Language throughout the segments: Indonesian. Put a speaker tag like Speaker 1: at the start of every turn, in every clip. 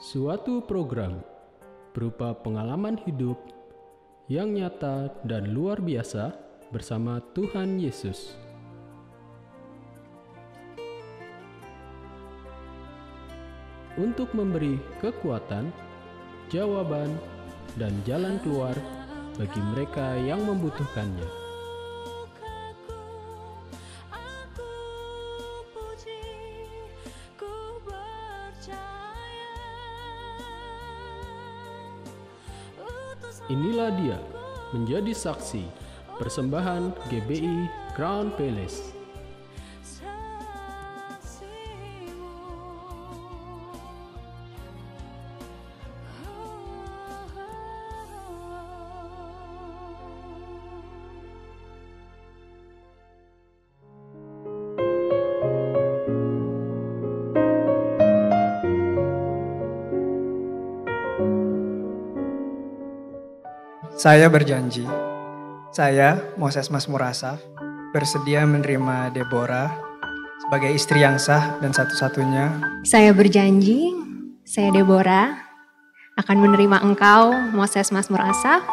Speaker 1: Suatu program berupa pengalaman hidup yang nyata dan luar biasa bersama Tuhan Yesus. Untuk memberi kekuatan, jawaban, dan jalan keluar bagi mereka yang membutuhkannya. Inilah dia, menjadi saksi, persembahan GBI Crown Palace.
Speaker 2: Saya berjanji, saya, Moses Mazmur Asaf, bersedia menerima Deborah sebagai istri yang sah dan satu-satunya.
Speaker 3: Saya berjanji, saya Deborah, akan menerima engkau, Moses Mazmur Asaf,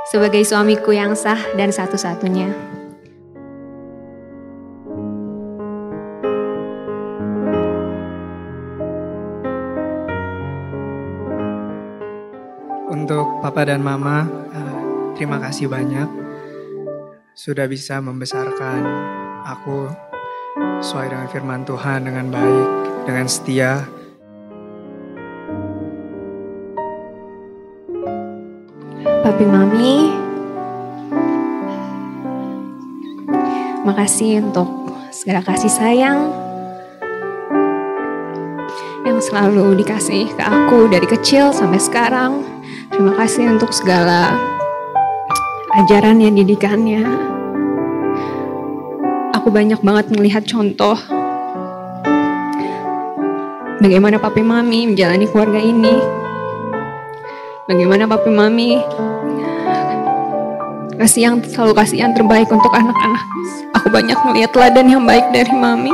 Speaker 3: sebagai suamiku yang sah dan satu-satunya.
Speaker 2: Untuk Papa dan Mama, terima kasih banyak sudah bisa membesarkan aku sesuai dengan firman Tuhan dengan baik, dengan setia.
Speaker 3: Papi Mami, makasih untuk segala kasih sayang yang selalu dikasih ke aku dari kecil sampai sekarang. Terima kasih untuk segala ajarannya, didikannya. Aku banyak banget melihat contoh bagaimana Papi Mami menjalani keluarga ini. Bagaimana Papi Mami selalu kasih yang terbaik untuk anak-anak. Aku banyak melihat teladan yang baik dari Mami.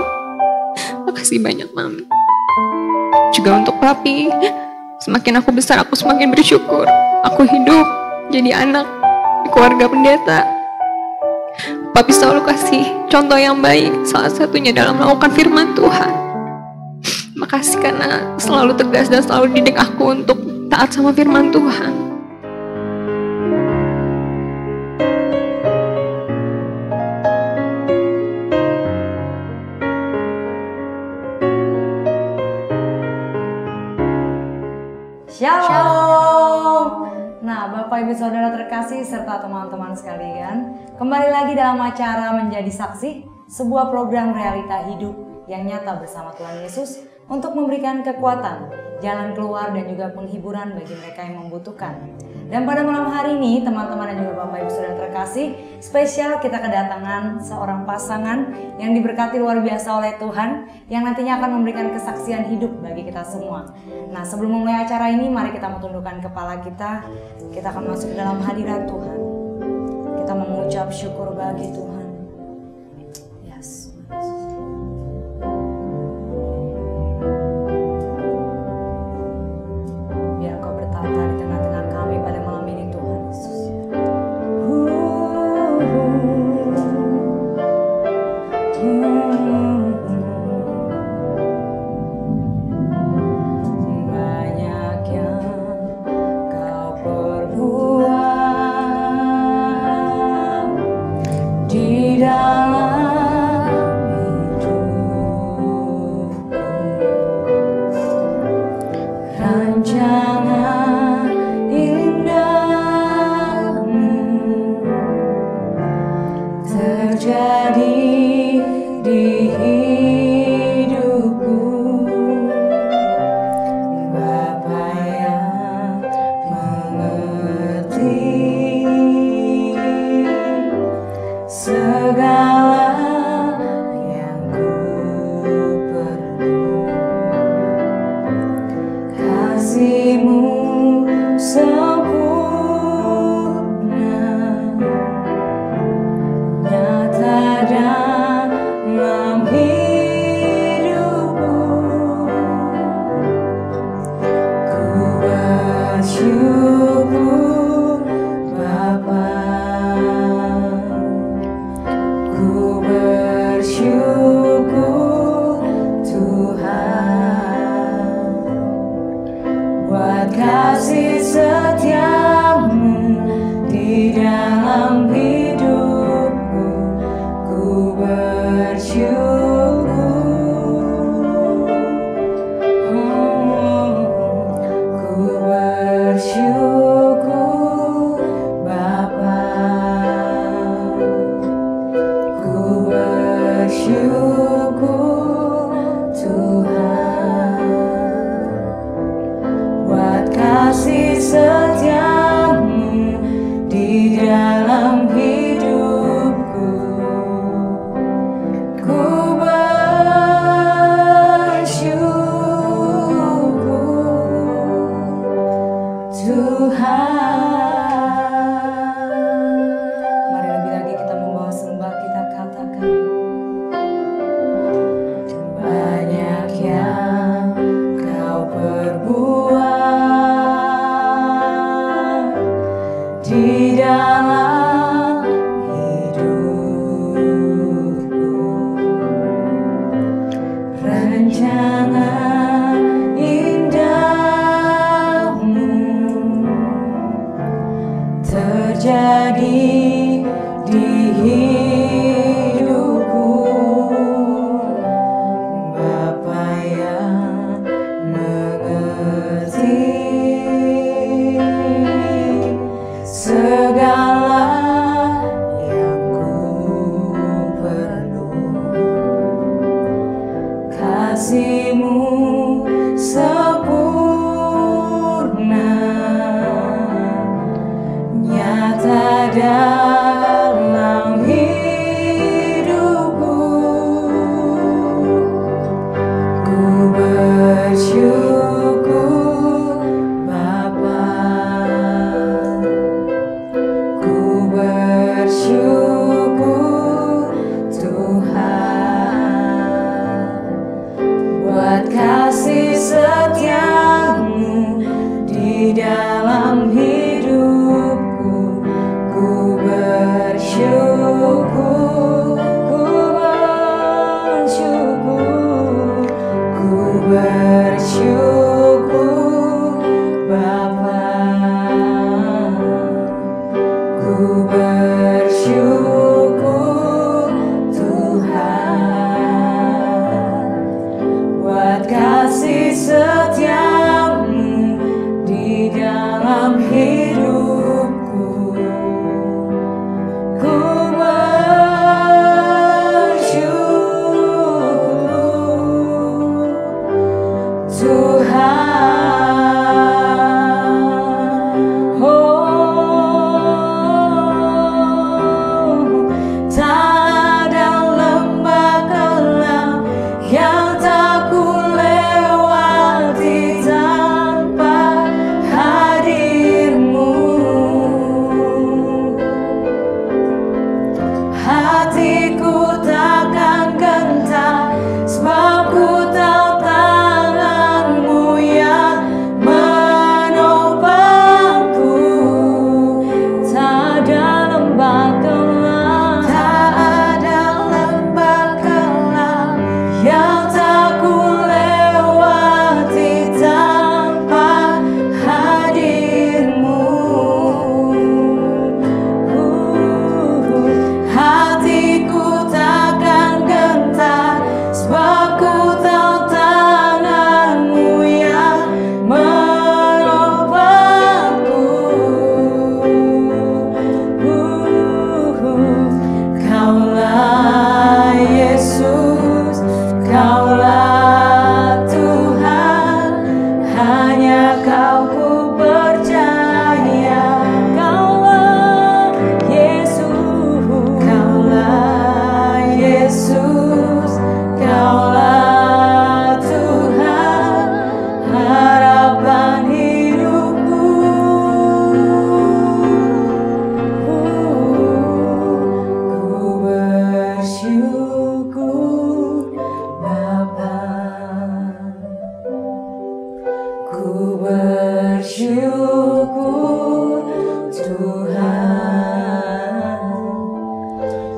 Speaker 3: Makasih banyak Mami. Juga untuk Papi. Semakin aku besar, aku semakin bersyukur. Aku hidup jadi anak di keluarga pendeta. Papi selalu kasih contoh yang baik, salah satunya dalam melakukan firman Tuhan. Makasih karena selalu tegas dan selalu didik aku untuk taat sama firman Tuhan.
Speaker 4: Shalom. Nah, Bapak Ibu Saudara terkasih serta teman-teman sekalian, kembali lagi dalam acara Menjadi Saksi, sebuah program realita hidup yang nyata bersama Tuhan Yesus untuk memberikan kekuatan, jalan keluar dan juga penghiburan bagi mereka yang membutuhkan. Dan pada malam hari ini, teman-teman dan juga Bapak Ibu Saudara terkasih, spesial kita kedatangan seorang pasangan yang diberkati luar biasa oleh Tuhan, yang nantinya akan memberikan kesaksian hidup bagi kita semua. Nah, sebelum memulai acara ini, mari kita tundukkan kepala kita. Kita akan masuk ke dalam hadirat Tuhan. Kita mengucap syukur bagi Tuhan. Yes. Biar Kau bertata di tengah-tengah kami pada malam ini, Tuhan Yesus. Banyak yang Kau perbuat di bersyukur Tuhan buat kasih setiamu di dalam hidupku. Ku bersyukur, ku bersyukur Bapa. Ku bersyukur Tuhan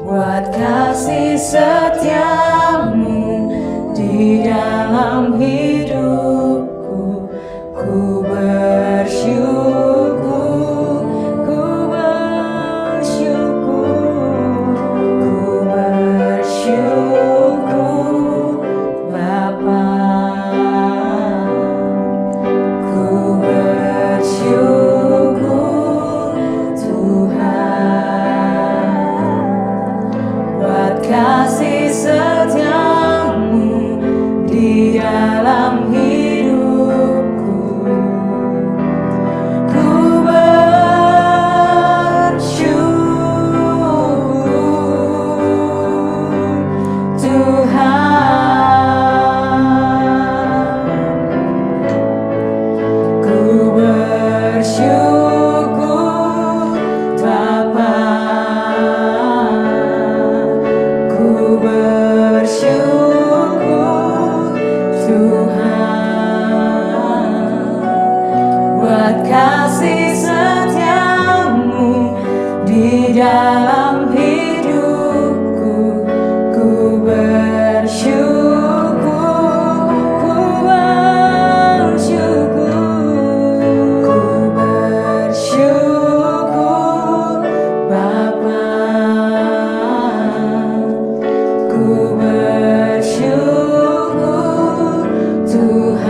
Speaker 4: buat kasih setiamu di dalam hidupku. Ku bersyukur Tuhan.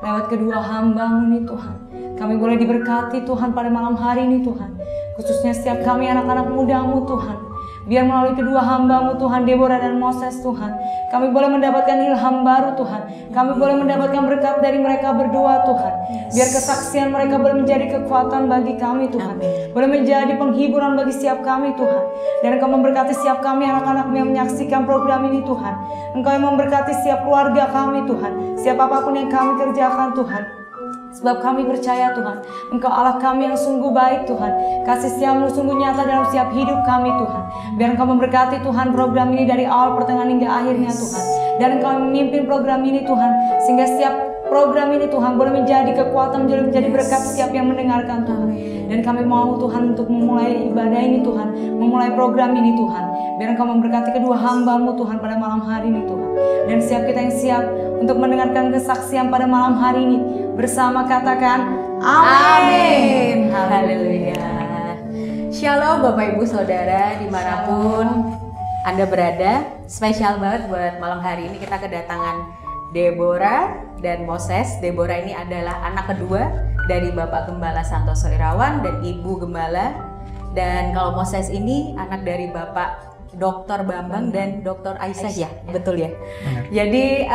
Speaker 4: lewat kedua hamba-Mu nih Tuhan. Kami boleh diberkati Tuhan pada malam hari ini Tuhan. Khususnya setiap kami anak-anak muda-Mu Tuhan. Biar melalui kedua hamba-Mu Tuhan, Deborah dan Moses Tuhan, kami boleh mendapatkan ilham baru Tuhan. Kami boleh mendapatkan berkat dari mereka berdua Tuhan. Biar kesaksian mereka boleh menjadi kekuatan bagi kami Tuhan. Boleh menjadi penghiburan bagi setiap kami Tuhan. Dan Engkau memberkati setiap kami anak-anak-Mu yang menyaksikan program ini Tuhan. Engkau yang memberkati setiap keluarga kami Tuhan. Siapa apapun yang kami kerjakan Tuhan. Sebab kami percaya Tuhan, Engkau Allah kami yang sungguh baik Tuhan. Kasih setiamu sungguh nyata dalam setiap hidup kami Tuhan. Biar Engkau memberkati Tuhan program ini dari awal pertengahan hingga akhirnya Tuhan. Dan Engkau memimpin program ini Tuhan. Sehingga setiap program ini Tuhan boleh menjadi kekuatan, menjadi berkat setiap yang mendengarkan Tuhan. Dan kami mau Tuhan untuk memulai ibadah ini Tuhan. Memulai program ini Tuhan. Biar Engkau memberkati kedua hamba-Mu Tuhan pada malam hari ini Tuhan. Dan siap kita yang siap untuk mendengarkan kesaksian pada malam hari ini. Bersama katakan amin.
Speaker 5: Haleluya. Shalom Bapak Ibu Saudara dimanapun Anda berada. Spesial banget buat malam hari ini kita kedatangan Deborah dan Moses. Deborah ini adalah anak kedua dari Bapak Gembala Santoso Irawan dan Ibu Gembala. Dan kalau Moses ini anak dari Bapak Dr. Bambang dan Dr. Aisyah ya, betul ya. Jadi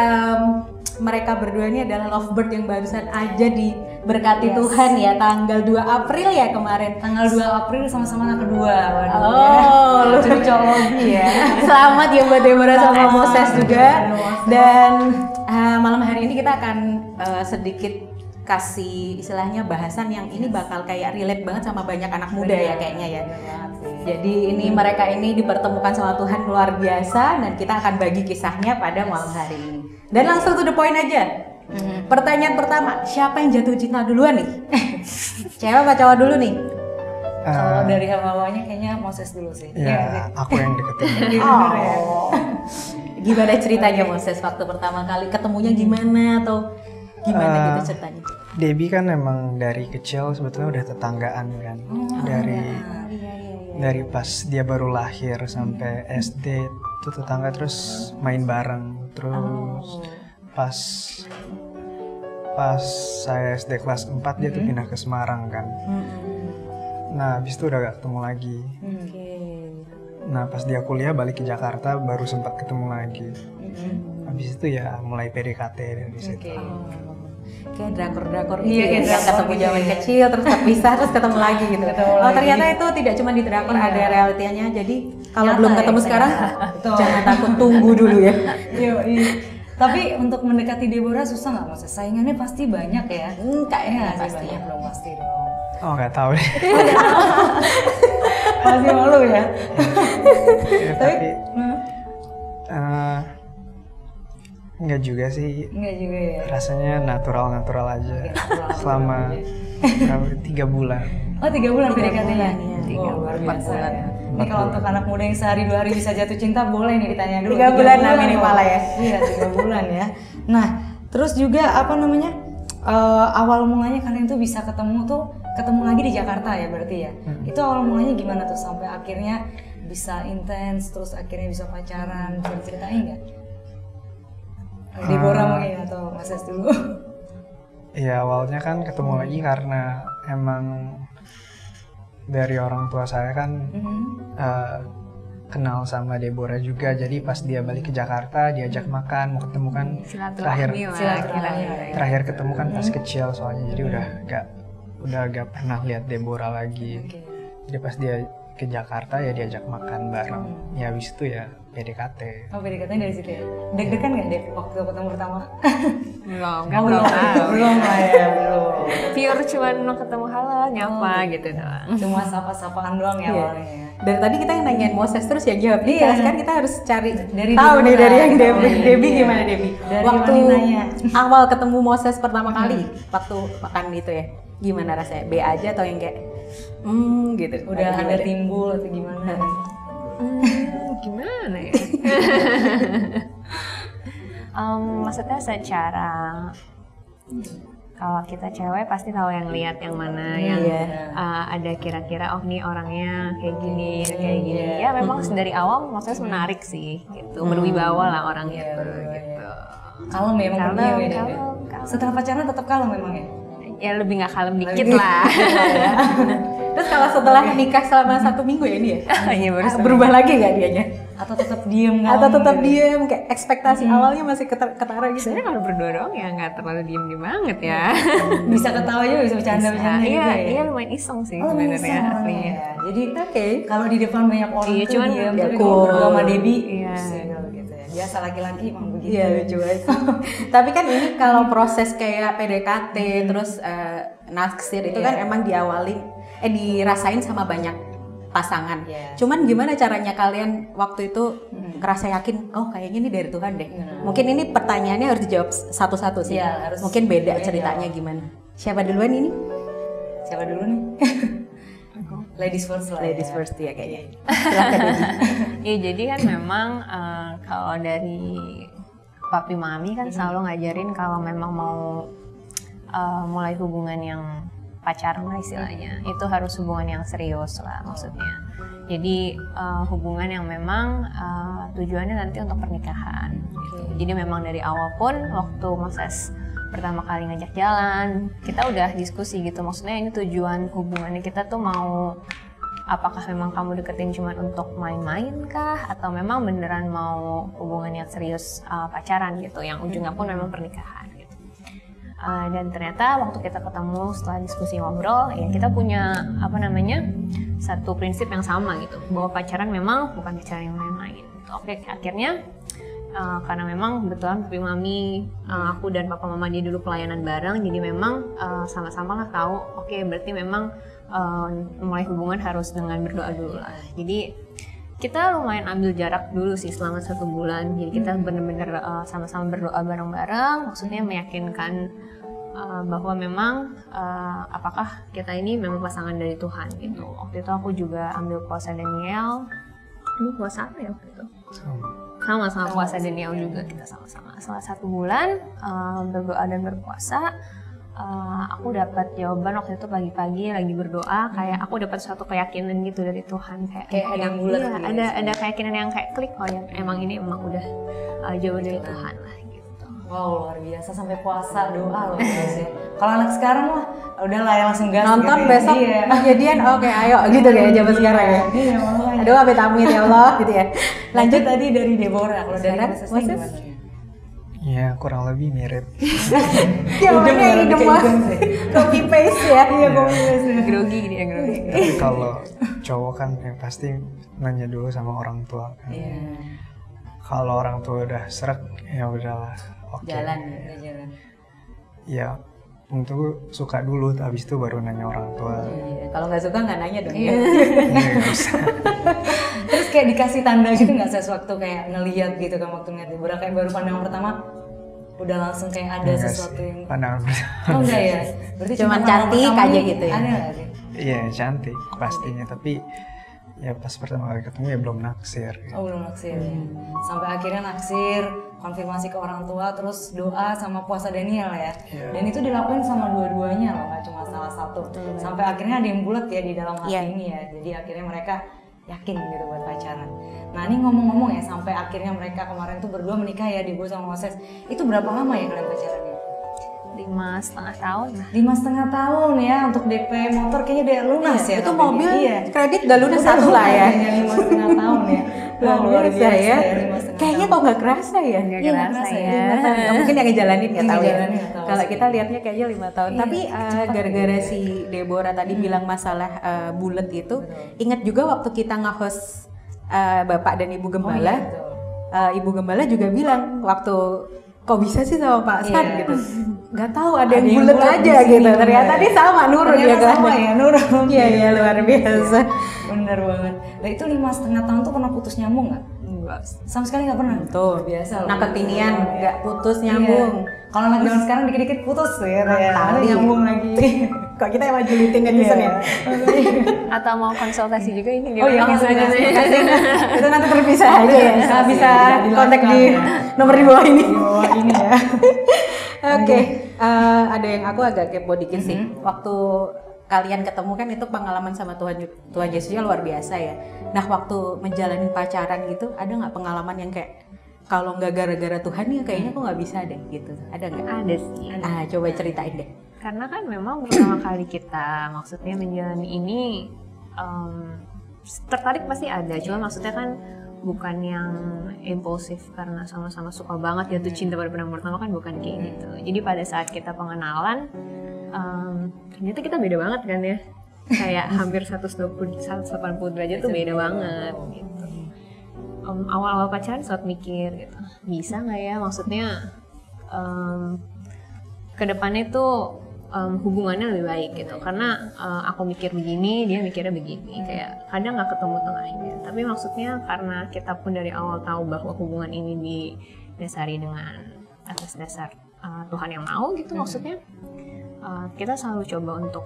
Speaker 5: mereka berdua ini adalah lovebird yang barusan aja diberkati Tuhan ya, tanggal 2 April ya kemarin.
Speaker 4: Tanggal 2 April sama-sama anak kedua.
Speaker 5: Oh, cocologi ya. Selamat ya buat Deborah sama Moses juga. Dan malam hari ini kita akan sedikit kasih istilahnya bahasan yang ini bakal kayak relate banget sama banyak anak muda ya kayaknya ya. Jadi ini mereka ini dipertemukan sama Tuhan luar biasa dan kita akan bagi kisahnya pada malam hari ini. Dan langsung to the point aja. Pertanyaan pertama, siapa yang jatuh cinta duluan nih? Cewek apa cowok dulu nih?
Speaker 4: Kalau dari hawanya kayaknya Moses dulu sih.
Speaker 2: Ya, aku yang deketin.
Speaker 5: Gimana ceritanya Moses waktu pertama kali ketemunya gimana atau gimana gitu ceritanya?
Speaker 2: Debbie kan emang dari kecil sebetulnya udah tetanggaan kan. Dari pas dia baru lahir sampai SD itu tetangga, terus main bareng. Terus pas saya SD kelas 4 dia tuh pindah ke Semarang kan. Nah habis itu udah gak ketemu lagi. Nah pas dia kuliah balik ke Jakarta baru sempat ketemu lagi. Habis itu ya mulai PDKT dari situ.
Speaker 5: Kayak drakor-drakor gitu ya, yang ketemu zaman kecil terus terpisah terus ketemu lagi gitu. Ternyata itu tidak cuma di drakor, ada realitianya. Jadi kalau belum ketemu sekarang jangan takut, tunggu dulu ya.
Speaker 4: Tapi untuk mendekati Deborah susah nggak Moses? Saingannya pasti banyak ya?
Speaker 5: Kayaknya
Speaker 4: pasti
Speaker 5: banyak.
Speaker 4: Belum pasti dong.
Speaker 2: Oh nggak tahu deh.
Speaker 4: Pasti malu ya.
Speaker 2: Tapi enggak juga sih.
Speaker 4: Enggak juga ya.
Speaker 2: Rasanya natural aja. Selama 3 bulan.
Speaker 4: Oh 3 bulan PDKT-nya?
Speaker 5: 3 bulan, 4 bulan.
Speaker 4: Ini kalau untuk anak muda yang sehari 2 hari bisa jatuh cinta boleh nih ditanya dulu.
Speaker 5: 3 bulan minimal ya.
Speaker 4: Iya 3 bulan ya. Nah terus juga apa namanya awal mulanya kalian tuh bisa ketemu lagi di Jakarta ya berarti ya. Itu awal mulanya gimana tuh sampai akhirnya bisa intens terus akhirnya bisa pacaran, bisa diceritain nggak? Deborah mungkin atau Moses dulu.
Speaker 2: Iya awalnya kan ketemu lagi karena emang dari orang tua saya kan kenal sama Deborah juga, jadi pas dia balik ke Jakarta diajak makan, mau ketemu kan terakhir ketemu kan pas kecil soalnya, jadi udah gak pernah lihat Deborah lagi. Jadi pas dia ke Jakarta ya diajak makan bareng, ya habis itu ya PDKT.
Speaker 4: Oh PDKT dari situ ya? Deg-degan gak Dek waktu ketemu pertama?
Speaker 3: Belum
Speaker 4: lah ya, belum.
Speaker 3: Pure cuman mau ketemu halo nyapa gitu doang.
Speaker 4: Cuma sapa-sapaan doang ya awalnya ya.
Speaker 5: Dari tadi kita yang nanyain Moses terus ya jawab.
Speaker 4: Iya.
Speaker 5: Sekarang kita harus cari
Speaker 4: Dari
Speaker 5: tahu nih dari yang
Speaker 4: Deborah.
Speaker 5: Debbie
Speaker 4: Iya.
Speaker 5: gimana Debbie?
Speaker 4: Dari
Speaker 5: Waktu
Speaker 4: Maninanya.
Speaker 5: awal ketemu Moses pertama kali waktu makan itu ya, gimana rasanya? B aja atau yang kayak gitu?
Speaker 4: Udah ada timbul atau gimana?
Speaker 3: Gimana ya? Maksudnya secara kalau kita cewek pasti tahu yang lihat yang mana yang ada kira-kira oh nih orangnya kayak gini kayak gini ya memang dari awal maksudnya menarik sih gitu berwibawa lah orang itu gitu.
Speaker 4: Kalau memang
Speaker 3: Kalem
Speaker 4: Setelah pacaran tetap kalem memang ya?
Speaker 5: Ya lebih nggak kalem dikit
Speaker 4: Lebih
Speaker 5: lah. Terus kalau setelah nikah selama 1 minggu ya ini ya?
Speaker 3: Iya,
Speaker 5: Berubah lagi nggak dianya?
Speaker 4: Atau tetap diem?
Speaker 5: Atau tetap
Speaker 4: gitu?
Speaker 5: diem, kayak ekspektasi awalnya masih ketara gitu?
Speaker 3: Sebenarnya kalau berdua doang ya nggak terlalu diem banget ya.
Speaker 4: Bisa ketawa juga, bisa bercanda-bercanda gitu ya?
Speaker 3: Iya lumayan iseng sih
Speaker 4: Oh,
Speaker 3: sebenarnya
Speaker 4: iseng orangnya
Speaker 3: aslinya.
Speaker 4: ya. Jadi kalau di depan banyak orang
Speaker 3: Iya,
Speaker 4: tuh
Speaker 3: cuman
Speaker 4: diem,
Speaker 3: ya
Speaker 4: tapi
Speaker 5: cool.
Speaker 4: kalau berdua sama Debbie,
Speaker 3: Iya.
Speaker 4: kalau gitu ya. Biasa laki-laki emang begitu.
Speaker 5: Iya lucu banget. Tapi kan ini kalau proses kayak PDKT terus naksir itu kan emang dirasain sama banyak pasangan.
Speaker 4: Iya.
Speaker 5: Cuman gimana caranya kalian waktu itu ngerasa yakin, oh kayaknya ini dari Tuhan deh. Mungkin ini pertanyaannya harus dijawab satu-satu sih.
Speaker 4: Iya, harus
Speaker 5: Mungkin beda
Speaker 4: semuanya
Speaker 5: ceritanya gimana. Siapa duluan ini?
Speaker 4: Siapa dulu nih? Ladies first lah.
Speaker 5: Ladies
Speaker 4: ya.
Speaker 5: first ya kayaknya. Silakan Dedi.
Speaker 3: Iya jadi kan memang kalau dari papi mami kan selalu ngajarin kalau memang mau mulai hubungan yang pacaran lah istilahnya, itu harus hubungan yang serius lah maksudnya. Jadi hubungan yang memang tujuannya nanti untuk pernikahan. Gitu. Jadi memang dari awal pun waktu proses pertama kali ngajak jalan, kita udah diskusi gitu. Maksudnya ini tujuan hubungannya kita tuh mau, apakah memang kamu deketin cuma untuk main-main kah? Atau memang beneran mau hubungan yang serius pacaran gitu, yang ujungnya pun memang pernikahan gitu. Dan ternyata waktu kita ketemu setelah diskusi ngobrol, ya kita punya satu prinsip yang sama gitu, bahwa pacaran memang bukan pacaran yang main-main gitu. Oke, akhirnya karena memang kebetulan papi mami, aku dan papa mama dia dulu pelayanan bareng, jadi memang sama-sama lah tahu, oke, berarti memang mulai hubungan harus dengan berdoa dulu lah. Jadi kita lumayan ambil jarak dulu sih selama 1 bulan. Jadi kita bener-bener sama-sama berdoa bareng-bareng, maksudnya meyakinkan bahwa memang apakah kita ini memang pasangan dari Tuhan gitu. Waktu itu aku juga ambil puasa Daniel. Ini puasa apa ya waktu itu? Sama-sama puasa Daniel juga, kita sama-sama. Setelah 1 bulan berdoa dan berpuasa, aku dapat jawaban waktu itu pagi-pagi lagi berdoa, kayak aku dapat suatu keyakinan gitu dari Tuhan, kayak
Speaker 4: ada yang bulat gitu ya.
Speaker 3: ada keyakinan yang kayak klik, oh ya emang ini emang udah jauh dari Tuhan lah gitu.
Speaker 4: Wow, luar biasa, sampai puasa doa loh guys ya. Kalau anak sekarang mah udah lah ya, langsung gas
Speaker 5: Nonton
Speaker 4: gitu ya.
Speaker 5: besok
Speaker 4: Iya.
Speaker 5: jadian, oke ayo gitu kayak zaman sekarang ya.
Speaker 4: Iya, makanya.
Speaker 5: Aduh amit-amit ya Allah gitu ya.
Speaker 4: Lanjut tadi dari Deborah, kalau dari
Speaker 5: Sekarang,
Speaker 4: Moses
Speaker 5: Moses?
Speaker 4: gimana?
Speaker 2: Ya kurang lebih mirip.
Speaker 5: Jawabannya idem mas, copy paste ya.
Speaker 4: Iya, komunikasi.
Speaker 3: Grogi gitu ya, grogi.
Speaker 2: Tapi kalau cowok kan ya pasti nanya dulu sama orang tua kan.
Speaker 4: Iya,
Speaker 2: Kalau orang tua udah srek ya udahlah. Oke.
Speaker 5: Jalan.
Speaker 4: udah jalan.
Speaker 2: Ya untuk suka dulu, habis itu baru nanya orang tua.
Speaker 5: Iya, kalau nggak suka nggak nanya dong.
Speaker 4: Iya.
Speaker 2: Iya, nggak usah.
Speaker 4: Terus kayak dikasih tanda gitu nggak sewaktu kayak ngeliat gitu kan, waktu ngeliat Deborah kayak baru pandangan pertama udah langsung kayak ada
Speaker 2: Enggak
Speaker 4: sesuatu
Speaker 2: sih,
Speaker 4: yang
Speaker 2: pandangan pertama.
Speaker 4: oh enggak ya, berarti
Speaker 5: Cuman
Speaker 4: pandangan
Speaker 5: cantik
Speaker 4: pertama
Speaker 5: aja
Speaker 4: nih
Speaker 5: gitu ya?
Speaker 4: ada nggak sih?
Speaker 2: Iya cantik pastinya, tapi ya pas pertama kali ketemu ya belum naksir. Gitu.
Speaker 4: Oh belum naksir ya. Sampai akhirnya naksir, konfirmasi ke orang tua, terus doa sama puasa Daniel ya. Dan itu dilakuin sama dua-duanya loh, nggak cuma salah satu. Sampai akhirnya ada yang bulat ya di dalam hati
Speaker 5: Iya.
Speaker 4: ini ya. Jadi akhirnya mereka yakin gitu buat pacaran. Nah ini ngomong-ngomong ya, sampai akhirnya mereka kemarin tuh berdua menikah ya, Debo sama Moses. Itu berapa lama ya kalian pacarannya?
Speaker 3: 5,5 tahun lah.
Speaker 4: 5,5 tahun ya untuk DP motor, kayaknya udah lunas ya.
Speaker 5: Itu
Speaker 4: tapi
Speaker 5: mobil
Speaker 4: iya.
Speaker 5: kredit udah lunas satu lah ya.
Speaker 4: 5,5 tahun ya.
Speaker 5: Luar
Speaker 4: Luar
Speaker 5: biasa ya.
Speaker 4: 5,5
Speaker 5: Kayaknya
Speaker 4: tahun.
Speaker 5: kok nggak kerasa ya.
Speaker 3: Nggak
Speaker 4: Iya,
Speaker 3: kerasa
Speaker 4: kerasa
Speaker 3: ya.
Speaker 4: ya.
Speaker 5: Nggak mungkin yang ngejalanin nggak
Speaker 4: Yang
Speaker 5: tahu ya.
Speaker 4: ngejalanin nggak tahu
Speaker 5: Kalau
Speaker 4: sih.
Speaker 5: kita lihatnya kayaknya 5 tahun.
Speaker 4: Iya,
Speaker 5: Tapi
Speaker 4: cepat
Speaker 5: gara-gara
Speaker 4: gitu ya.
Speaker 5: si Deborah tadi bilang masalah bulet itu, ingat juga waktu kita nge-host Bapak dan Ibu Gembala,
Speaker 4: Oh, iya, betul.
Speaker 5: Ibu Gembala juga bilang waktu kok bisa sih sama Pak San
Speaker 4: Iya.
Speaker 5: gitu. Nggak tahu ada yang
Speaker 4: yang
Speaker 5: bulet
Speaker 4: bulet
Speaker 5: aja
Speaker 4: di sini,
Speaker 5: gitu. Ternyata
Speaker 4: bener.
Speaker 5: dia sama nurun
Speaker 4: Ternyata
Speaker 5: ya kan.
Speaker 4: sama ya, nurun.
Speaker 5: Iya iya luar biasa.
Speaker 4: Bener banget. Nah itu 5,5 tahun tuh pernah putus nyambung nggak? Sama sekali nggak pernah.
Speaker 5: Tuh,
Speaker 4: Biasa loh.
Speaker 5: Nah kekinian nggak putus
Speaker 4: Iya.
Speaker 5: nyambung.
Speaker 4: Kalau anak zaman sekarang dikit-dikit putus tuh ya, kayak
Speaker 5: Tali.
Speaker 4: nyambung lagi.
Speaker 5: Kok kita emang julitin netizen ya?
Speaker 3: Atau mau konsultasi juga ini
Speaker 4: Oh iya,
Speaker 3: gimana?
Speaker 4: langsung
Speaker 3: Gimana?
Speaker 4: kasih.
Speaker 5: Itu nanti terpisah aja ya. Bisa
Speaker 4: Di
Speaker 5: kontak
Speaker 4: lifestyle
Speaker 5: di
Speaker 4: ya.
Speaker 5: nomor di bawah ini.
Speaker 4: Di bawah ini ya.
Speaker 5: Oke, ada yang aku agak kepo dikit sih. Waktu kalian ketemu kan itu pengalaman sama Tuhan Yesusnya luar biasa ya. Nah waktu menjalani pacaran gitu, ada nggak pengalaman yang kayak kalau nggak gara-gara Tuhan ya kayaknya kok nggak bisa deh gitu. Ada nggak?
Speaker 6: Ada sih.
Speaker 5: Coba ceritain deh.
Speaker 6: Karena kan memang pertama kali kita maksudnya menjalani ini tertarik pasti ada, cuma maksudnya kan bukan yang impulsif karena sama-sama suka banget jatuh cinta pada pandangan pertama, kan bukan kayak gitu. Jadi pada saat kita pengenalan ternyata kita beda banget kan ya, kayak hampir 180 derajat tuh beda banget gitu. Awal-awal pacaran sempat mikir gitu, bisa nggak ya maksudnya kedepannya tuh hubungannya lebih baik gitu, karena aku mikir begini, dia mikirnya begini, kayak kadang nggak ketemu tengahnya. Tapi maksudnya karena kita pun dari awal tahu bahwa hubungan ini didasari dengan atas dasar Tuhan yang mau gitu, maksudnya kita selalu coba untuk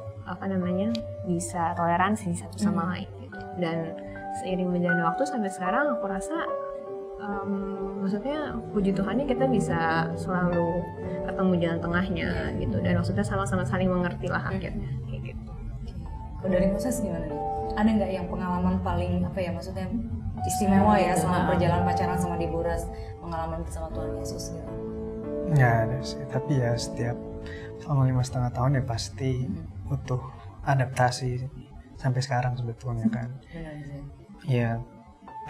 Speaker 6: bisa toleransi satu sama lain gitu. Dan seiring berjalannya waktu sampai sekarang aku rasa maksudnya puji Tuhannya kita bisa selalu ketemu jalan tengahnya gitu, dan maksudnya sama-sama saling mengerti lah akhirnya kayak gitu.
Speaker 4: Kalau dari Moses gimana nih? Ada nggak yang pengalaman paling maksudnya istimewa ya selama perjalanan pacaran sama Deborah, pengalaman bersama Tuhan Yesus gitu?
Speaker 2: Nggak ada sih, tapi ya setiap selama 5,5 tahun ya pasti butuh adaptasi sampai sekarang sebetulnya kan. Ya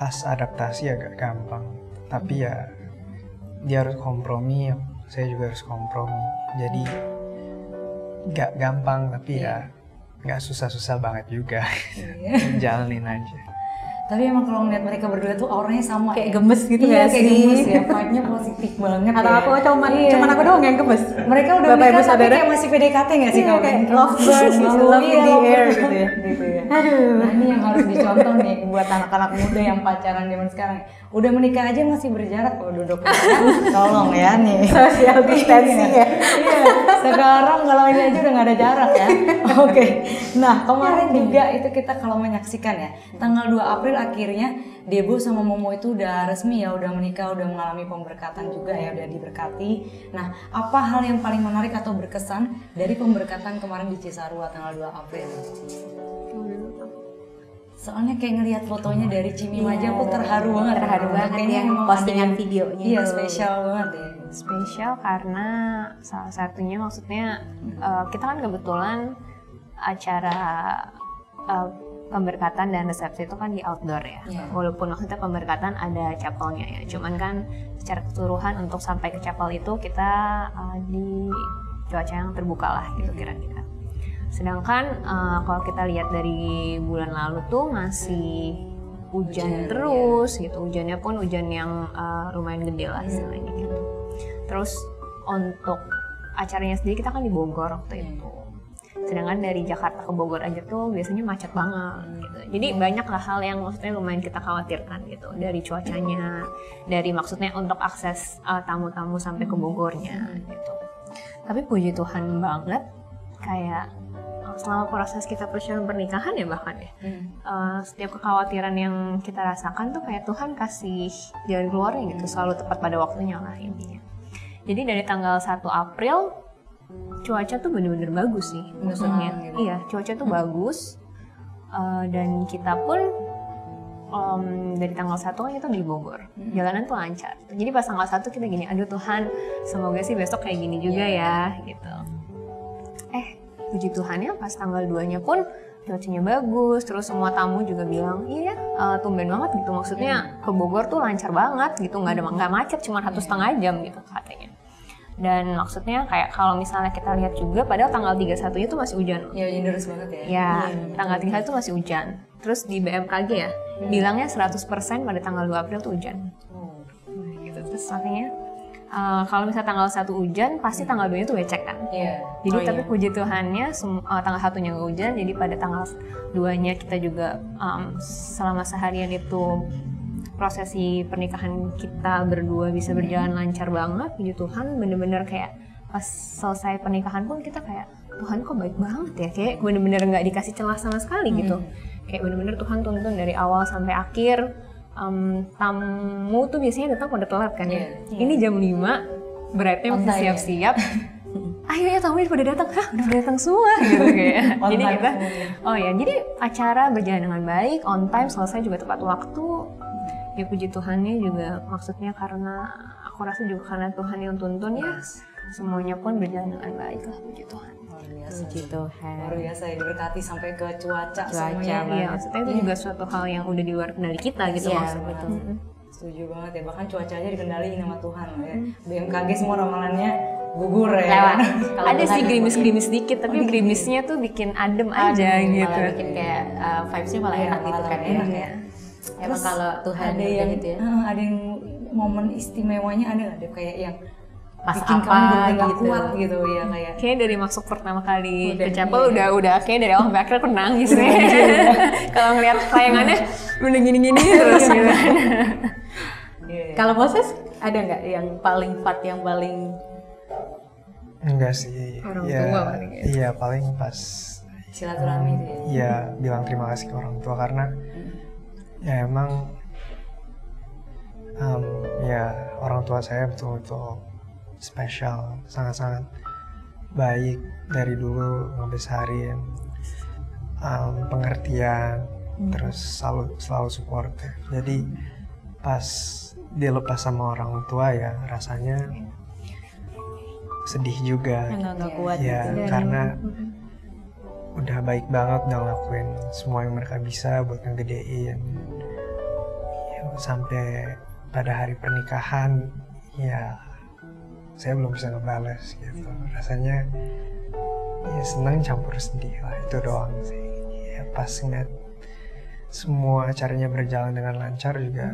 Speaker 2: pas adaptasi agak gampang, tapi ya dia harus kompromi, saya juga harus kompromi. Jadi nggak gampang, tapi ya nggak susah-susah banget juga. Jalanin aja.
Speaker 4: Tapi emang kalau ngeliat mereka berdua tuh auranya sama,
Speaker 5: Kayak gemes gitu
Speaker 4: kayak
Speaker 5: sih?
Speaker 4: gemes ya, vibe-nya positif banget.
Speaker 5: Atau aku cuman aku doang yang gemes?
Speaker 4: Mereka udah
Speaker 5: Bapak Ibu
Speaker 4: menikah tapi
Speaker 5: Saudara?
Speaker 4: kayak masih PDKT nggak sih?
Speaker 5: Iya, kayak lovebird gitu, love in the air gitu ya. Aduh.
Speaker 4: Nah ini yang harus dicontoh nih buat anak-anak muda yang pacaran zaman sekarang. Udah menikah aja masih berjarak kalau duduknya. Tolong ya nih.
Speaker 5: Social distancing ya.
Speaker 4: Iya, sekarang kalau ini aja udah nggak ada jarak ya. Oke. Nah kemarin juga itu kita kalau menyaksikan ya, tanggal 2 April akhirnya Debo sama Momo itu udah resmi ya, udah menikah, udah mengalami pemberkatan juga ya, udah diberkati. Nah apa hal yang paling menarik atau berkesan dari pemberkatan kemarin di Cisarua tanggal 2 April? Soalnya kayak ngelihat fotonya dari Cimim aja aku terharu banget.
Speaker 5: Terharu banget
Speaker 4: Kayaknya
Speaker 5: ya,
Speaker 4: emang
Speaker 5: postingan
Speaker 4: ada-
Speaker 5: videonya
Speaker 4: Iya
Speaker 5: tuh.
Speaker 4: spesial banget ya.
Speaker 6: Spesial karena salah satunya maksudnya kita kan kebetulan acara pemberkatan dan resepsi itu kan di outdoor ya. Walaupun maksudnya pemberkatan ada chapelnya ya, cuman kan secara keseluruhan untuk sampai ke chapel itu kita di cuaca yang terbuka lah gitu kira-kira. Sedangkan kalau kita lihat dari bulan lalu tuh masih hujan terus gitu, hujannya pun hujan yang lumayan gede lah istilahnya gitu. Terus untuk acaranya sendiri kita kan di Bogor waktu itu. Sedangkan dari Jakarta ke Bogor aja tuh biasanya macet banget gitu. Jadi banyak lah hal yang maksudnya lumayan kita khawatirkan gitu. Dari cuacanya, dari maksudnya untuk akses tamu-tamu sampai ke Bogornya gitu. Tapi puji Tuhan banget kayak selama proses kita persiapan pernikahan ya bahkan ya. Setiap kekhawatiran yang kita rasakan tuh kayak Tuhan kasih jalan keluarnya gitu. Selalu tepat pada waktunya lah intinya. Jadi dari tanggal 1 April cuaca tuh bener-bener bagus sih maksudnya. Iya, cuaca tuh bagus. Dan kita pun dari tanggal 1 kan kita di Bogor. Jalanan tuh lancar. Jadi pas tanggal 1 kita gini, aduh Tuhan, semoga sih besok kayak gini juga ya gitu. Puji Tuhannya pas tanggal 2-nya pun cuacanya bagus, terus semua tamu juga bilang, iya tumben banget gitu, maksudnya ke Bogor tuh lancar banget gitu, nggak macet, cuma 1,5 jam gitu katanya. Dan maksudnya kayak kalau misalnya kita lihat juga, padahal tanggal 31-nya tuh masih hujan.
Speaker 4: Ya hujan deras banget ya.
Speaker 6: Ya, tanggal 31 tuh masih hujan. Terus di BMKG ya, bilangnya 100% pada tanggal 2 April tuh hujan. Gitu. Terus artinya kalau misalnya tanggal 1 hujan, pasti tanggal 2-nya tuh becek kan. Jadi tapi puji Tuhannya tanggal 1-nya nggak hujan, jadi pada tanggal 2-nya kita juga selama seharian itu prosesi pernikahan kita berdua bisa berjalan lancar banget. Puji Tuhan, bener-bener kayak pas selesai pernikahan pun kita kayak, Tuhan kok baik banget ya, kayak bener-bener nggak dikasih celah sama sekali gitu. Kayak bener-bener Tuhan tuntun dari awal sampai akhir. Tamu tuh biasanya datang pada telat kan ya. Ini jam 5, beratnya masih siap-siap. Ayo ya tamunya pada datang, udah datang semua gitu kayak. Jadi kita, jadi acara berjalan dengan baik, on time, selesai juga tepat waktu. ya puji Tuhannya juga maksudnya karena aku rasa juga karena Tuhan yang tuntun ya, semuanya pun berjalan dengan baik lah, puji Tuhan.
Speaker 4: Luar biasa.
Speaker 5: Puji Tuhan.
Speaker 4: Luar biasa ya, diberkati sampai ke cuaca semuanya.
Speaker 5: Cuaca,
Speaker 6: Iya, maksudnya itu juga suatu hal yang udah di luar kendali kita gitu
Speaker 5: Iya,
Speaker 6: maksudnya.
Speaker 5: betul.
Speaker 4: Setuju banget ya, bahkan cuaca aja dikendaliin sama Tuhan ya. BMKG semua ramalannya gugur ya.
Speaker 6: Lewat.
Speaker 5: Kalau
Speaker 6: Ada
Speaker 5: Tuhan
Speaker 6: sih gerimis-gerimis dikit, tapi gerimisnya tuh bikin adem aja gitu.
Speaker 5: Malah bikin kayak vibes-nya malah
Speaker 4: Iya,
Speaker 5: enak gitu
Speaker 4: malah
Speaker 5: kan ya.
Speaker 4: enak ya.
Speaker 5: Emang
Speaker 4: Terus
Speaker 5: kalau Tuhan
Speaker 4: ada
Speaker 5: udah
Speaker 4: yang
Speaker 5: gitu ya.
Speaker 4: ada yang momen istimewanya ada nggak deh, kayak yang
Speaker 5: Pas
Speaker 4: bikin
Speaker 5: apa
Speaker 4: kamu bener-bener
Speaker 5: gitu.
Speaker 4: kuat gitu ya, kayak
Speaker 6: Kayaknya dari masuk pertama kali
Speaker 5: Udah,
Speaker 6: ke chapel
Speaker 5: iya.
Speaker 6: udah kayaknya dari awal sampai akhir aku nangis nih. Kalau ngeliat tayangannya udah gini-gini terus gitu.
Speaker 5: Kalau Moses ada nggak yang paling fat, yang paling
Speaker 2: Enggak sih.
Speaker 6: Orang
Speaker 2: ya,
Speaker 6: tua paling ya.
Speaker 2: Iya, paling pas
Speaker 4: silaturahmi itu ya.
Speaker 2: ya bilang terima kasih ke orang tua karena ya emang ya orang tua saya betul-betul spesial, sangat-sangat baik dari dulu, ngebesarin, pengertian, terus selalu supportive. Jadi pas dilepas sama orang tua ya rasanya sedih juga.
Speaker 5: nggak kuat
Speaker 2: Ya
Speaker 5: gitu?
Speaker 2: karena udah baik banget, udah ngelakuin semua yang mereka bisa buat ngegedein ya, sampai pada hari pernikahan ya saya belum bisa ngebales gitu. Rasanya ya senang campur sedih lah, itu doang sih. Ya pas ngeliat semua acaranya berjalan dengan lancar juga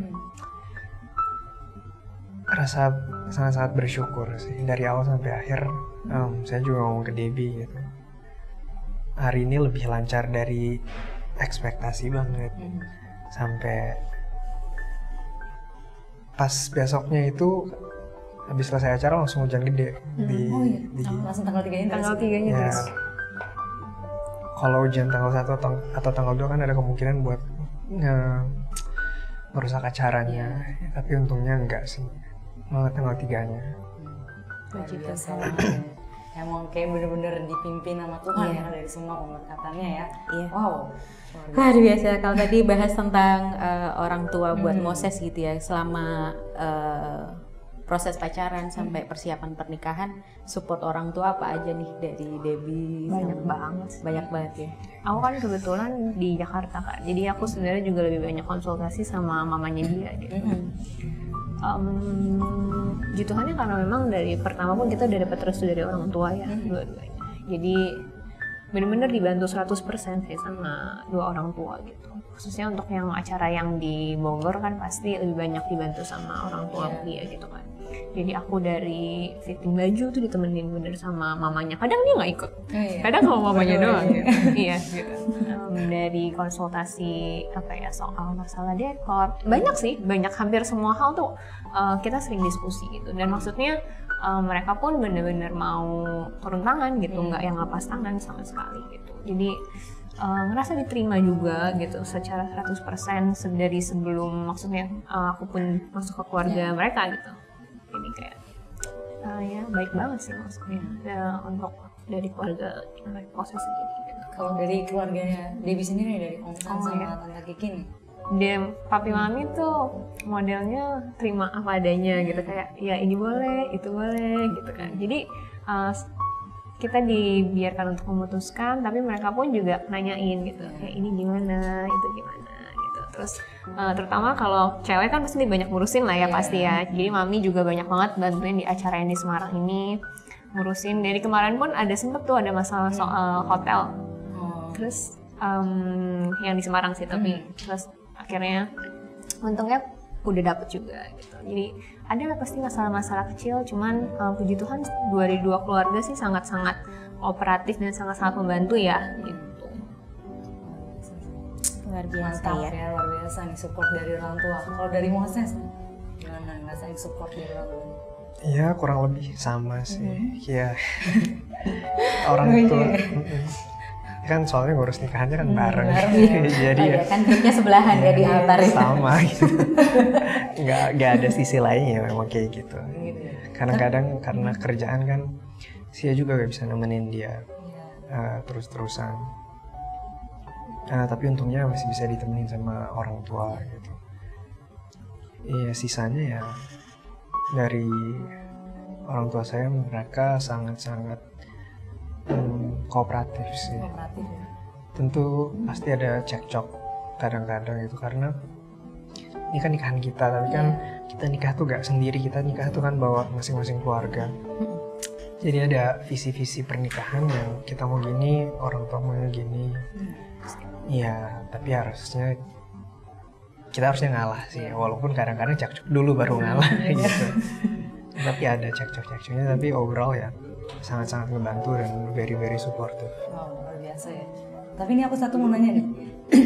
Speaker 2: rasa sangat-sangat bersyukur sih. Dari awal sampai akhir saya juga ngomong ke Debbie gitu, hari ini lebih lancar dari ekspektasi banget. Sampai pas besoknya itu habis selesai acara langsung hujan gede di
Speaker 4: Langsung tanggal 3 ini
Speaker 6: Tanggal 3-nya
Speaker 2: ya.
Speaker 6: terus.
Speaker 2: Kalau hujan tanggal 1 atau tanggal 2 kan ada kemungkinan buat merusak acaranya. Tapi untungnya enggak sih, malah tanggal 3-nya.
Speaker 4: Puji Tuhan. Emang kayak bener-bener dipimpin sama Tuhan ya dari semua pemberkatannya ya.
Speaker 5: Iya.
Speaker 4: Wow.
Speaker 5: Luar biasa. Kalau tadi bahas tentang orang tua buat Moses gitu ya, selama proses pacaran sampai persiapan pernikahan, support orang tua apa aja nih dari Debbie?
Speaker 6: Banyak banget.
Speaker 5: Banyak banget ya.
Speaker 6: Aku kan kebetulan di Jakarta kan, jadi aku sebenarnya juga lebih banyak konsultasi sama mamanya dia gitu. Puji Tuhannya karena memang dari pertama pun kita udah dapat restu dari orang tua ya, dua-duanya. Jadi benar-benar dibantu 100% sih sama dua orang tua gitu. Khususnya untuk yang acara yang di Bogor kan pasti lebih banyak dibantu sama orang tua dia gitu kan. Jadi aku dari fitting baju tuh ditemenin bener sama mamanya. Kadang dia nggak ikut, kadang sama mamanya doang gitu. Iya gitu. Dari konsultasi apa ya soal masalah dekor, banyak sih, banyak, hampir semua hal tuh kita sering diskusi gitu. Dan maksudnya mereka pun bener-bener mau turun tangan gitu, nggak yang lepas tangan sama sekali gitu. Jadi ngerasa diterima juga gitu secara 100% dari sebelum maksudnya aku pun masuk ke keluarga mereka gitu. Ini kayak ya baik banget sih maksudnya untuk dari keluarga proses sendiri gitu.
Speaker 4: Kalau dari keluarganya Debbie sendiri nih, dari Om San sama Tante Kiki nih,
Speaker 6: Dia papi mami tuh modelnya terima apa adanya gitu, kayak ya ini boleh itu boleh gitu kan. Jadi kita dibiarkan untuk memutuskan, tapi mereka pun juga nanyain gitu, kayak ini gimana, itu gimana gitu. Terus terutama kalau cewek kan pasti banyak ngurusin lah ya pasti ya. Jadi mami juga banyak banget bantuin di acara yang di Semarang ini, ngurusin. Dari kemarin pun ada sempet tuh ada masalah soal hotel. Terus yang di Semarang sih, tapi terus akhirnya untungnya udah dapet juga gitu. Jadi ada lah pasti masalah-masalah kecil, cuman puji Tuhan dari dua keluarga sih sangat-sangat kooperatif dan sangat-sangat membantu ya gitu.
Speaker 5: Luar biasa
Speaker 4: mantap
Speaker 5: ya.
Speaker 4: ya, luar biasa nih support dari orang tua. Kalau dari Moses gimana ngerasain support dari orang tua?
Speaker 2: Iya, kurang lebih sama sih. Iya. Orang tua kan soalnya ngurus nikahannya kan bareng. Jadi ya
Speaker 5: Kan duduknya sebelahan ya di altar itu.
Speaker 2: sama gitu. nggak ada sisi lainnya memang kayak gitu. Kadang-kadang karena kerjaan kan saya juga gak bisa nemenin dia terus-terusan. Tapi untungnya masih bisa ditemenin sama orang tua gitu. Iya, sisanya ya dari orang tua saya, mereka sangat-sangat kooperatif sih.
Speaker 4: Kooperatif ya.
Speaker 2: Tentu pasti ada cekcok kadang-kadang itu, karena ini kan nikahan kita, tapi kan kita nikah tuh gak sendiri, kita nikah tuh kan bawa masing-masing keluarga. Jadi ada visi-visi pernikahan yang kita mau gini, orang tua mau gini. Iya, tapi kita harusnya ngalah sih, walaupun kadang-kadang cekcok dulu baru ngalah gitu. Tapi ada cekcok-cekcoknya, tapi overall ya sangat-sangat membantu dan very supportive.
Speaker 4: Wow, luar biasa ya. Tapi ini aku satu mau nanya nih,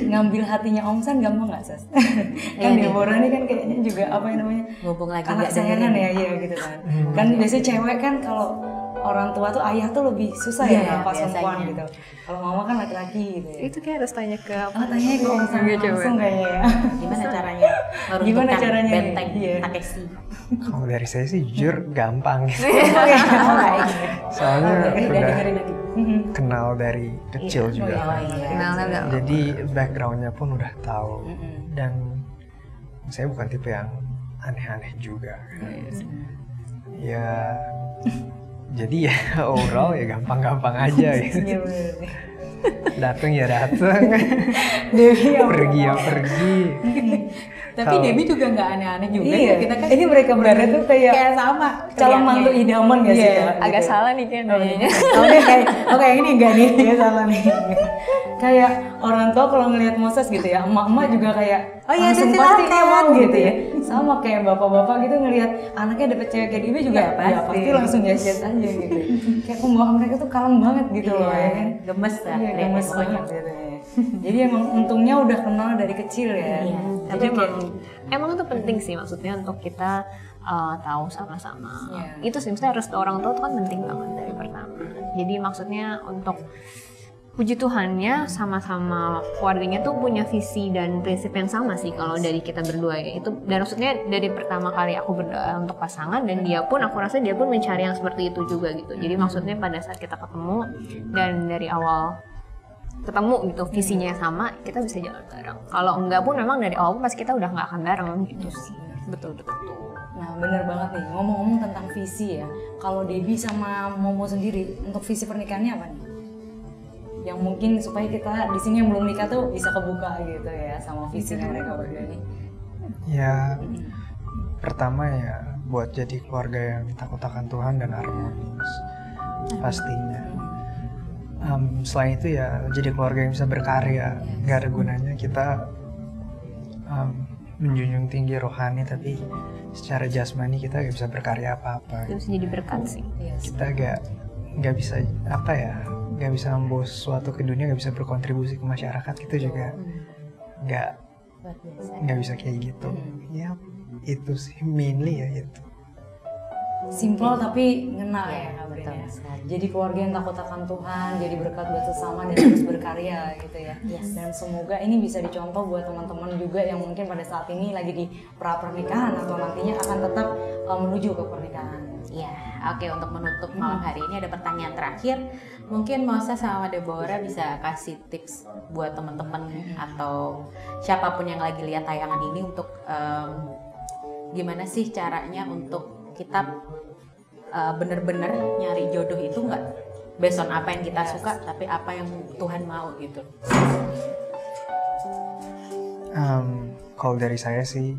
Speaker 4: ngambil hatinya Om San gampang nggak, Sas? Kan Deborah ini kan kayaknya juga apa yang namanya,
Speaker 5: Mumpung lagi
Speaker 4: anak
Speaker 5: nggak
Speaker 4: sayangan
Speaker 5: dengerin.
Speaker 4: ya, iya gitu kan. Kan biasanya cewek kan kalau orang tua tuh ayah tuh lebih susah ya ngelepas perempuan gitu. Kalau mama kan laki-laki gitu ya.
Speaker 3: Itu kayak harus tanya ke
Speaker 4: Tanya ke Om San langsung kayaknya ya.
Speaker 5: Gimana caranya
Speaker 4: Gimana
Speaker 5: meruntuhkan
Speaker 4: caranya nih?
Speaker 5: benteng
Speaker 4: Iya.
Speaker 5: Takeshi?
Speaker 2: Kalau dari saya sih jujur gampang gitu.
Speaker 4: Oh,
Speaker 2: Soalnya
Speaker 5: Udah
Speaker 2: udah
Speaker 5: dengerin lagi.
Speaker 2: kenal dari kecil juga kan.
Speaker 3: kenalnya udah
Speaker 2: Jadi backgroundnya pun udah tahu. Dan saya bukan tipe yang aneh-aneh juga kan. Ya jadi ya overall ya gampang-gampang aja gitu.
Speaker 4: Iya bener.
Speaker 2: Datang ya datang,
Speaker 4: Dewi ya
Speaker 2: pergi ya pergi.
Speaker 5: Tapi
Speaker 2: Kalau-
Speaker 5: Debbie juga nggak aneh-aneh juga
Speaker 4: Iya,
Speaker 5: ya. Kita kan
Speaker 4: ini mereka berdua tuh kayak
Speaker 5: sama
Speaker 4: calon mantu idaman gak sih?
Speaker 5: Iya,
Speaker 4: Kak?
Speaker 3: agak
Speaker 4: Gitu.
Speaker 3: salah nih kayaknya.
Speaker 4: Oke, oke ini enggak nih, ya salah nih. Kayak orang tua kalau ngelihat Moses gitu ya, emak-emak juga kayak
Speaker 5: Oh iya,
Speaker 4: langsung
Speaker 5: silakan,
Speaker 4: pasti emang gitu
Speaker 5: gitu
Speaker 4: ya. Sama kayak bapak-bapak gitu ngelihat anaknya dapet cewek kayak dia juga
Speaker 5: Iya,
Speaker 4: ya pasti langsung yes aja gitu. Kayak pembawa mereka tuh kalem banget gitu loh ya kan.
Speaker 5: Gemes lah.
Speaker 4: Iya,
Speaker 5: kelihatannya
Speaker 4: gemes
Speaker 5: pokoknya.
Speaker 4: banget gitu ya. Jadi emang untungnya udah kenal dari kecil ya.
Speaker 5: Iya.
Speaker 3: Tapi emang itu penting sih, maksudnya untuk kita tahu sama-sama.
Speaker 4: Iya.
Speaker 3: Itu sih, misalnya restu orang tua itu kan penting banget dari pertama. Jadi maksudnya untuk puji Tuhannya sama-sama keluarganya tuh punya visi dan prinsip yang sama sih kalau dari kita berdua ya. Itu dan maksudnya dari pertama kali aku berdoa untuk pasangan dan dia pun, aku rasa dia pun mencari yang seperti itu juga gitu. Jadi maksudnya pada saat kita ketemu dan dari awal ketemu gitu visinya yang sama, kita bisa jalan bareng. Kalau enggak pun memang dari awal pun pasti kita udah nggak akan bareng gitu sih. Betul.
Speaker 4: Nah bener banget nih, ngomong-ngomong tentang visi ya. Kalau Debbie sama Momo sendiri, untuk visi pernikahannya apa nih? Yang mungkin supaya kita di sini yang belum nikah tuh bisa kebuka gitu ya sama visinya mereka berdua nih.
Speaker 2: Ya pertama ya buat jadi keluarga yang takut akan Tuhan dan harmonis pastinya. Selain itu ya jadi keluarga yang bisa berkarya. Gak ada gunanya kita menjunjung tinggi rohani tapi secara jasmani kita gak bisa berkarya apa-apa.
Speaker 3: Itu bisa jadi berkat sih.
Speaker 2: Kita gak bisa apa ya, gak bisa membawa sesuatu ke dunia, gak bisa berkontribusi ke masyarakat, itu juga gak bisa kayak gitu. Ya itu sih mainly ya itu.
Speaker 4: Simple tapi ngena ya,
Speaker 5: betul
Speaker 4: ya.
Speaker 5: sekali.
Speaker 4: Jadi keluarga yang takut akan Tuhan, jadi berkat buat sesama dan terus berkarya gitu ya. Dan semoga ini bisa dicontoh buat teman-teman juga yang mungkin pada saat ini lagi di pra pernikahan atau nantinya akan tetap menuju ke pernikahan.
Speaker 5: Iya, oke, untuk menutup malam hari ini ada pertanyaan terakhir. Mungkin Moses sama Deborah bisa kasih tips buat teman-teman atau siapapun yang lagi lihat tayangan ini untuk gimana sih caranya untuk kita bener-bener nyari jodoh itu nggak based on apa yang kita suka, tapi apa yang Tuhan mau gitu.
Speaker 2: Kalau dari saya sih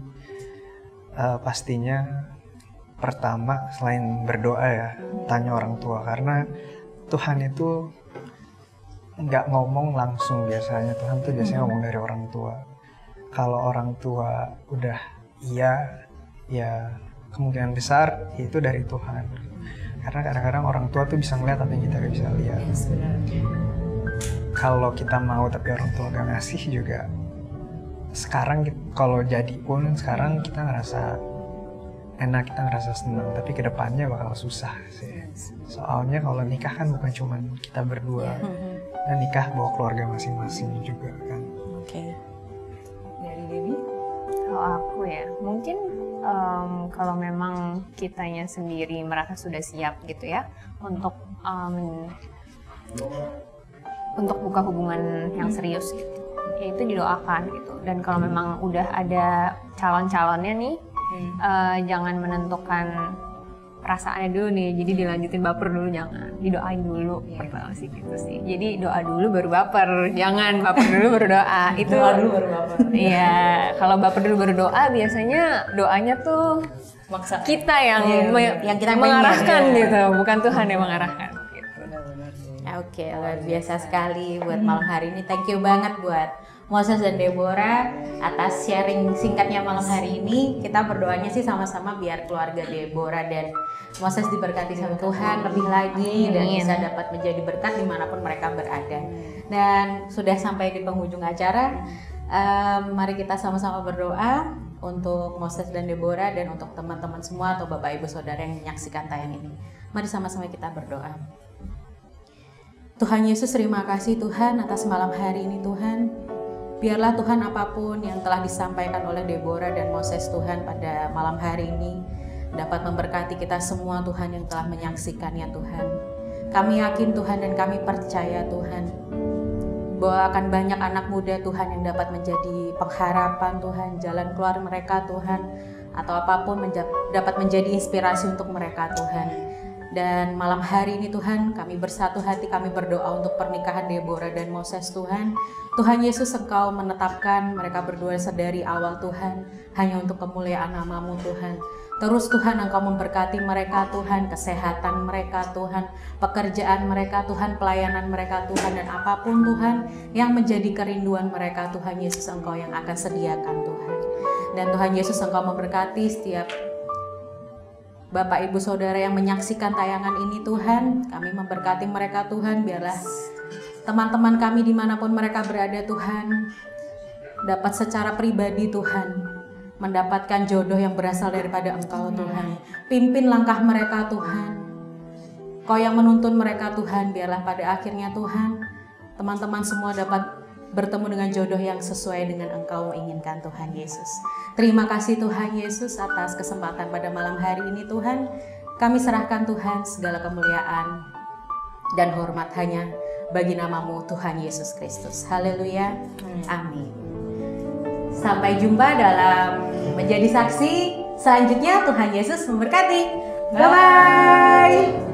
Speaker 2: pastinya pertama selain berdoa ya tanya orang tua, karena Tuhan itu nggak ngomong langsung biasanya. Tuhan tuh biasanya ngomong dari orang tua. Kalau orang tua udah iya, ya kemungkinan besar itu dari Tuhan. Karena kadang-kadang orang tua tuh bisa ngeliat apa yang kita gak bisa lihat. Kalau kita mau tapi orang tua gak ngasih juga, sekarang kalau jadi pun sekarang kita ngerasa enak, kita ngerasa senang, tapi kedepannya bakal susah sih. Soalnya kalau nikah kan bukan cuma kita berdua, dan nikah bawa keluarga masing-masing juga kan.
Speaker 4: Oke. Dari Debbie?
Speaker 3: Kalau aku ya, mungkin kalau memang kitanya sendiri merasa sudah siap gitu ya untuk buka hubungan yang serius gitu, ya itu didoakan gitu. Dan kalau memang udah ada calon-calonnya nih,
Speaker 6: Jangan menentukan perasaannya dulu nih, jadi dilanjutin baper dulu, jangan, didoain dulu. Pertama sih gitu sih, jadi doa dulu baru baper, jangan baper dulu baru doa. Itu
Speaker 4: Doa dulu baru baper.
Speaker 6: iya, kalau baper dulu baru doa biasanya doanya tuh
Speaker 4: Maksa.
Speaker 6: kita yang
Speaker 4: yang kita
Speaker 6: mengarahkan
Speaker 4: pengen,
Speaker 6: gitu, bukan Tuhan yang mengarahkan gitu.
Speaker 4: Benar-benar.
Speaker 5: Oke, luar biasa sekali buat malam hari ini. Thank you banget buat Moses dan Deborah atas sharing singkatnya malam hari ini. Kita berdoanya sih sama-sama biar keluarga Deborah dan Moses diberkati sama Tuhan lebih lagi dan bisa dapat menjadi berkat dimanapun mereka berada. Dan sudah sampai di penghujung acara, mari kita sama-sama berdoa untuk Moses dan Deborah dan untuk teman-teman semua atau Bapak Ibu Saudara yang menyaksikan tayang ini. Mari sama-sama kita berdoa. Tuhan Yesus, terima kasih Tuhan atas malam hari ini Tuhan. Biarlah Tuhan apapun yang telah disampaikan oleh Deborah dan Moses Tuhan pada malam hari ini dapat memberkati kita semua Tuhan yang telah menyaksikannya Tuhan. Kami yakin Tuhan dan kami percaya Tuhan bahwa akan banyak anak muda Tuhan yang dapat menjadi pengharapan Tuhan, jalan keluar mereka Tuhan, atau apapun dapat menjadi inspirasi untuk mereka Tuhan. Dan malam hari ini Tuhan, kami bersatu hati, kami berdoa untuk pernikahan Deborah dan Moses Tuhan. Tuhan Yesus, Engkau menetapkan mereka berdua sedari awal Tuhan, hanya untuk kemuliaan nama-Mu Tuhan. Terus Tuhan, Engkau memberkati mereka Tuhan, kesehatan mereka Tuhan, pekerjaan mereka Tuhan, pelayanan mereka Tuhan, dan apapun Tuhan yang menjadi kerinduan mereka Tuhan Yesus, Engkau yang akan sediakan Tuhan. Dan Tuhan Yesus, Engkau memberkati setiap Bapak Ibu Saudara yang menyaksikan tayangan ini Tuhan, kami memberkati mereka Tuhan, biarlah teman-teman kami dimanapun mereka berada Tuhan, dapat secara pribadi Tuhan, mendapatkan jodoh yang berasal daripada Engkau Tuhan. Pimpin langkah mereka Tuhan, Kau yang menuntun mereka Tuhan, biarlah pada akhirnya Tuhan, teman-teman semua dapat bertemu dengan jodoh yang sesuai dengan Engkau inginkan Tuhan Yesus. Terima kasih Tuhan Yesus atas kesempatan pada malam hari ini Tuhan. Kami serahkan Tuhan segala kemuliaan dan hormat hanya bagi nama-Mu Tuhan Yesus Kristus. Haleluya. Amin. Sampai jumpa dalam Menjadi Saksi selanjutnya. Tuhan Yesus memberkati. Bye-bye.